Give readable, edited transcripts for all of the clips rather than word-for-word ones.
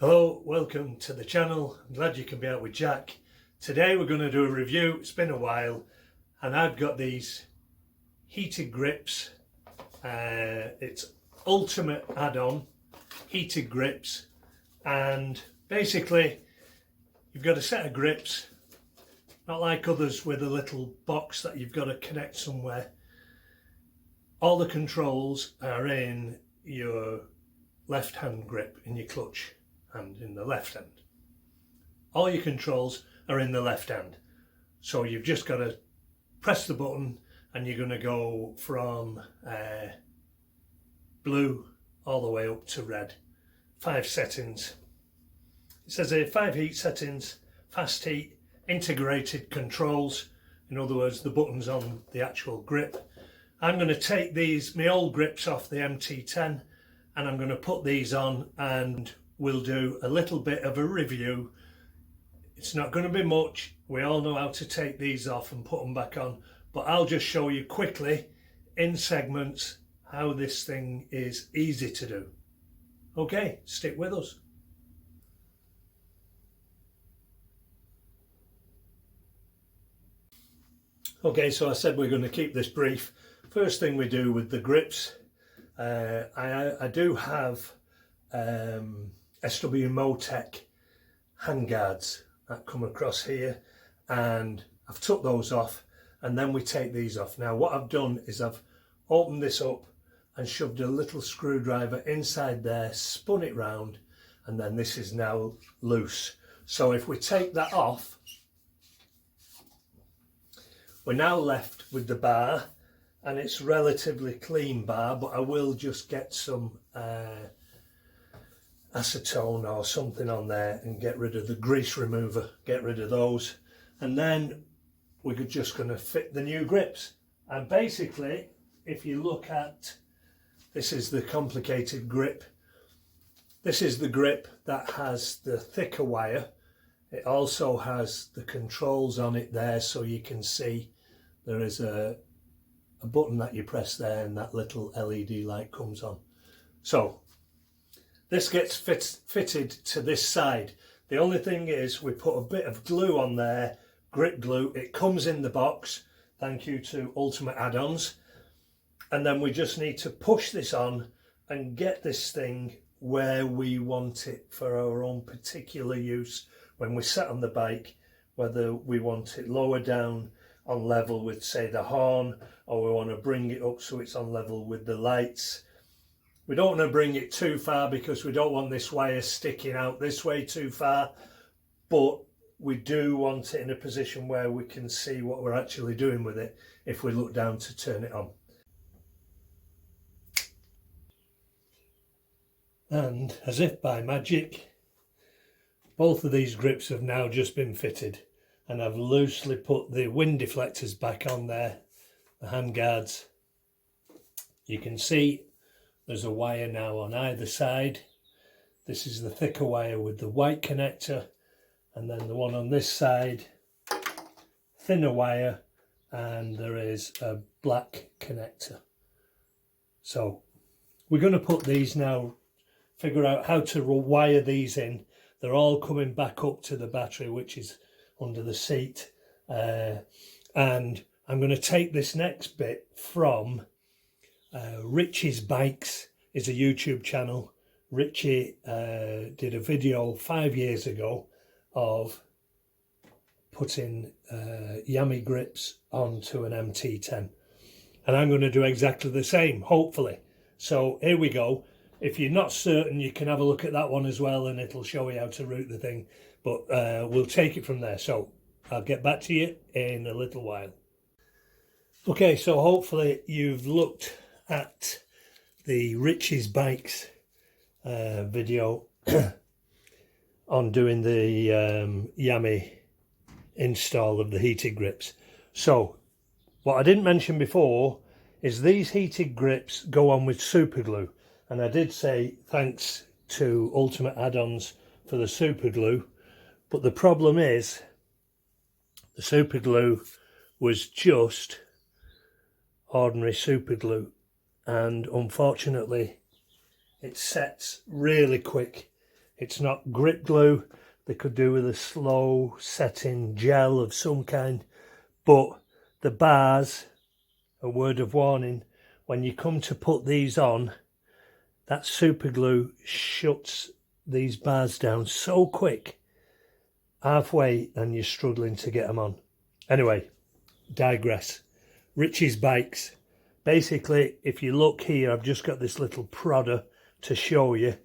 Hello, welcome to the channel. I'm glad you can be out with Jack. Today we're going to do a review. It's been a while and I've got these heated grips. It's ultimate add-on heated grips, and basically you've got a set of grips, not like others with a little box that you've got to connect somewhere. All the controls are in your left hand grip, in your clutch and in the left hand. All your controls are in the left hand, so you've just got to press the button and you're going to go from blue all the way up to red. 5 settings. It says here 5 heat settings, fast heat, integrated controls, in other words the buttons on the actual grip. I'm going to take these, my old grips off the MT10, and I'm going to put these on and we'll do a little bit of a review. It's not going to be much, we all know how to take these off and put them back on, but I'll just show you quickly in segments how this thing is easy to do. Okay, stick with us. Okay, so I said we're going to keep this brief. First thing we do with the grips, I do have SW Motec handguards that come across here, and I've took those off and then we take these off. Now what I've done is I've opened this up and shoved a little screwdriver inside there, spun it round, and then this is now loose. So if we take that off, we're now left with the bar, and it's relatively clean bar, but I will just get some acetone or something on there and get rid of the grease remover, get rid of those, and then we're just going to fit the new grips. And basically, if you look at, this is the complicated grip. This is the grip that has the thicker wire. It also has the controls on it there, so you can see there is a button that you press there and that little LED light comes on. So this gets fitted to this side. The only thing is we put a bit of glue on there, grip glue. It comes in the box, thank you to Ultimate Add-ons. And then we just need to push this on and get this thing where we want it for our own particular use when we sit on the bike, whether we want it lower down on level with, say, the horn, or we want to bring it up so it's on level with the lights. We don't want to bring it too far because we don't want this wire sticking out this way too far, but we do want it in a position where we can see what we're actually doing with it if we look down to turn it on. And as if by magic, both of these grips have now just been fitted, and I've loosely put the wind deflectors back on there, the hand guards. You can see there's a wire now on either side. This is the thicker wire with the white connector, and then the one on this side, thinner wire, and there is a black connector. So we're going to put these now, figure out how to wire these in. They're all coming back up to the battery, which is under the seat, and I'm going to take this next bit from Richie's Bikes, is a YouTube channel. Richie did a video 5 years ago of putting Yamaha grips onto an MT10, and I'm going to do exactly the same, hopefully. So here we go. If you're not certain, you can have a look at that one as well, and it'll show you how to route the thing, but we'll take it from there. So I'll get back to you in a little while. Okay, so hopefully you've looked at the Richie's Bikes video on doing the Yamaha install of the heated grips. So what I didn't mention before is these heated grips go on with super glue. And I did say thanks to Ultimate Add-ons for the super glue, but the problem is the super glue was just ordinary super glue, and unfortunately it sets really quick. It's not grip glue. They could do with a slow setting gel of some kind, but the bars, a word of warning, when you come to put these on, that super glue shuts these bars down so quick halfway and you're struggling to get them on. Anyway, digress. Richie's bikes. Basically, if you look here, I've just got this little prodder to show you.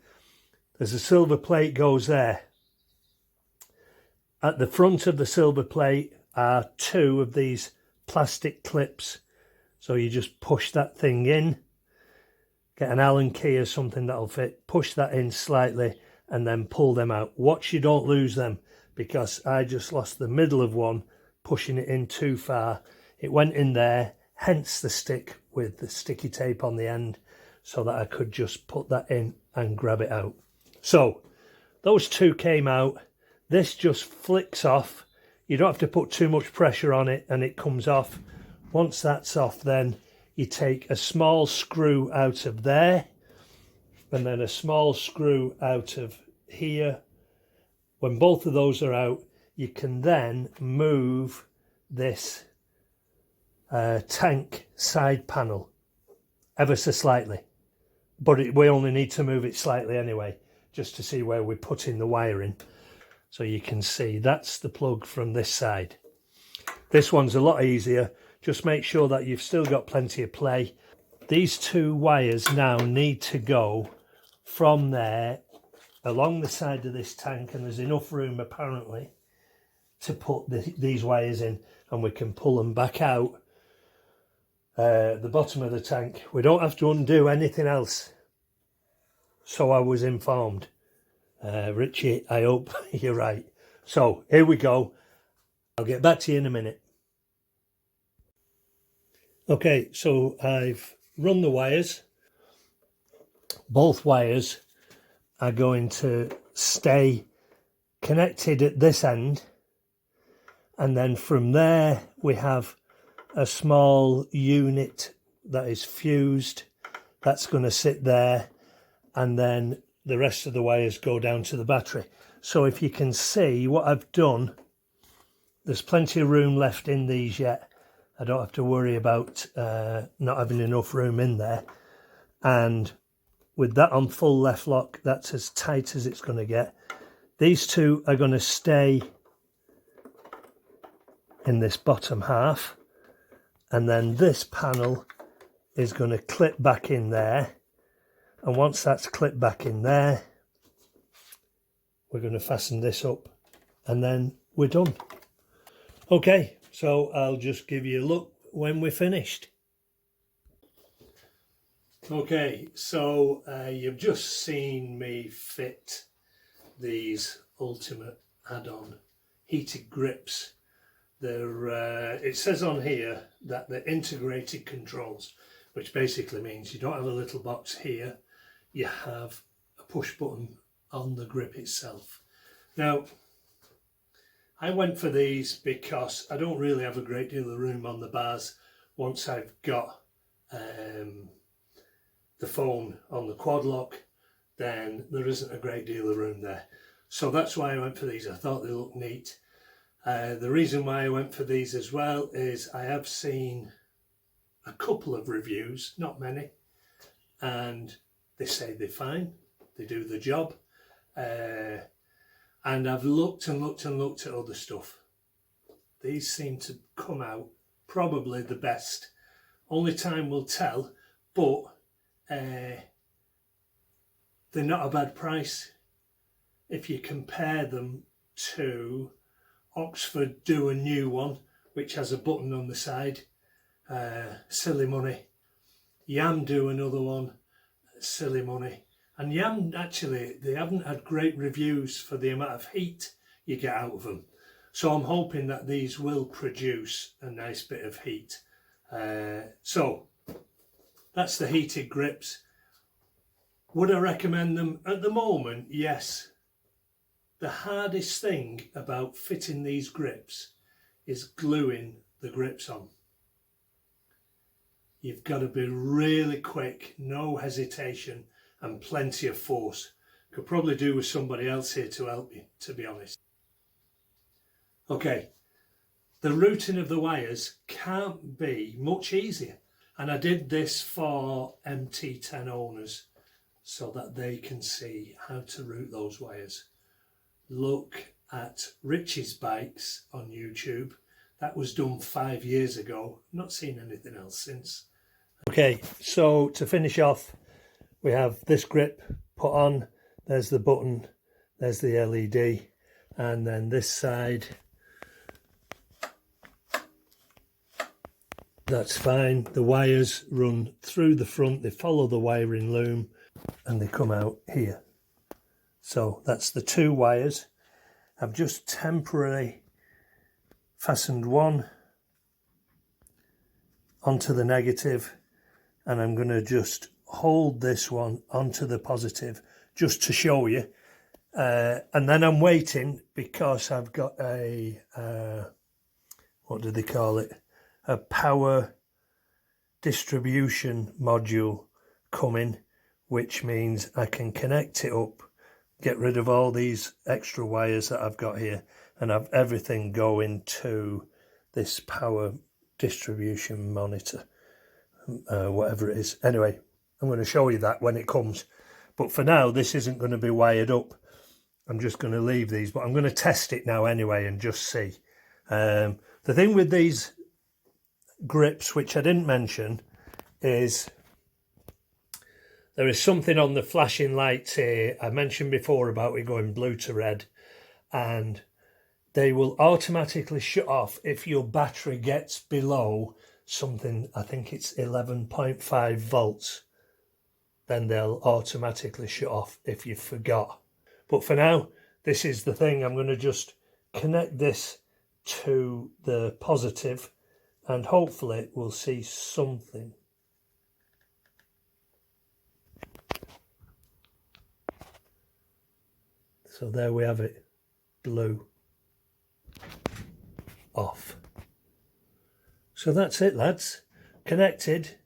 There's a silver plate goes there. At the front of the silver plate are two of these plastic clips. So you just push that thing in, get an Allen key or something that'll fit, push that in slightly and then pull them out. Watch you don't lose them, because I just lost the middle of one pushing it in too far. It went in there, hence the stick with the sticky tape on the end, so that I could just put that in and grab it out. So those two came out. This just flicks off. You don't have to put too much pressure on it and it comes off. Once that's off, then you take a small screw out of there and then a small screw out of here. When both of those are out, you can then move this tank side panel ever so slightly, but we only need to move it slightly anyway, just to see where we're putting the wire in. So you can see that's the plug from this side. This one's a lot easier. Just make sure that you've still got plenty of play. These two wires now need to go from there along the side of this tank, and there's enough room apparently to put these wires in, and we can pull them back out the bottom of the tank. We don't have to undo anything else, so I was informed. Richie, I hope you're right. So here we go. I'll get back to you in a minute. Okay, so I've run the wires. Both wires are going to stay connected at this end, and then from there we have a small unit that is fused that's going to sit there, and then the rest of the wires go down to the battery. So if you can see what I've done, there's plenty of room left in these yet. I don't have to worry about not having enough room in there. And with that on full left lock, that's as tight as it's going to get. These two are going to stay in this bottom half, and then this panel is going to clip back in there. And once that's clipped back in there, we're going to fasten this up and then we're done. Okay, so I'll just give you a look when we're finished. Okay, so you've just seen me fit these ultimate add-on heated grips. They're, it says on here that they're integrated controls, which basically means you don't have a little box here, you have a push button on the grip itself. Now, I went for these because I don't really have a great deal of room on the bars once I've got the phone on the quad lock, then there isn't a great deal of room there. So that's why I went for these. I thought they looked neat. The reason why I went for these as well is I have seen a couple of reviews, not many, and they say they're fine, they do the job. And I've looked and looked and looked at other stuff. These seem to come out probably the best. Only time will tell, but they're not a bad price. If you compare them to Oxford do a new one, which has a button on the side, silly money. Yam do another one, silly money. And Yam, actually, they haven't had great reviews for the amount of heat you get out of them. So I'm hoping that these will produce a nice bit of heat. So that's the heated grips. Would I recommend them? At the moment, yes. The hardest thing about fitting these grips is gluing the grips on. You've got to be really quick, no hesitation, and plenty of force, Could probably do with somebody else here to help me, to be honest. Okay, the routing of the wires can't be much easier. And I did this for MT10 owners so that they can see how to route those wires. Look at Richie's bikes on YouTube. That was done 5 years ago. Not seen anything else since. Okay, so to finish off, we have this grip put on. There's the button, there's the LED, and then this side, that's fine. The wires run through the front, they follow the wiring loom, and they come out here. So that's the 2 wires. I've just temporarily fastened one onto the negative, and I'm going to just hold this one onto the positive just to show you. And then I'm waiting because I've got a, what do they call it? A power distribution module coming, which means I can connect it up, get rid of all these extra wires that I've got here, and have everything going to this power distribution monitor, whatever it is. Anyway, I'm going to show you that when it comes. But for now, this isn't going to be wired up. I'm just going to leave these, but I'm going to test it now anyway and just see. The thing with these grips, which I didn't mention, is there is something on the flashing lights here. I mentioned before about it going blue to red, and they will automatically shut off if your battery gets below something, I think it's 11.5 volts. Then they'll automatically shut off if you forgot. But for now, this is the thing. I'm going to just connect this to the positive, and hopefully we'll see something. So there we have it, blue, off. So that's it, lads. Connected.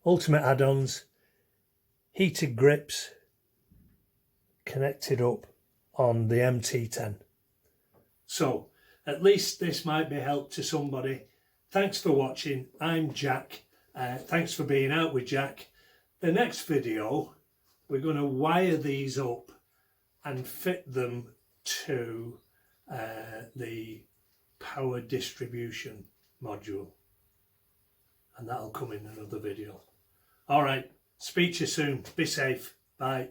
Ultimate add-ons, heated grips, connected up on the MT10. So at least this might be help to somebody. Thanks for watching. I'm Jack. Thanks for being out with Jack. The next video, we're going to wire these up and fit them to the power distribution module, and that'll come in another video. All right, speak to you soon. Be safe. Bye.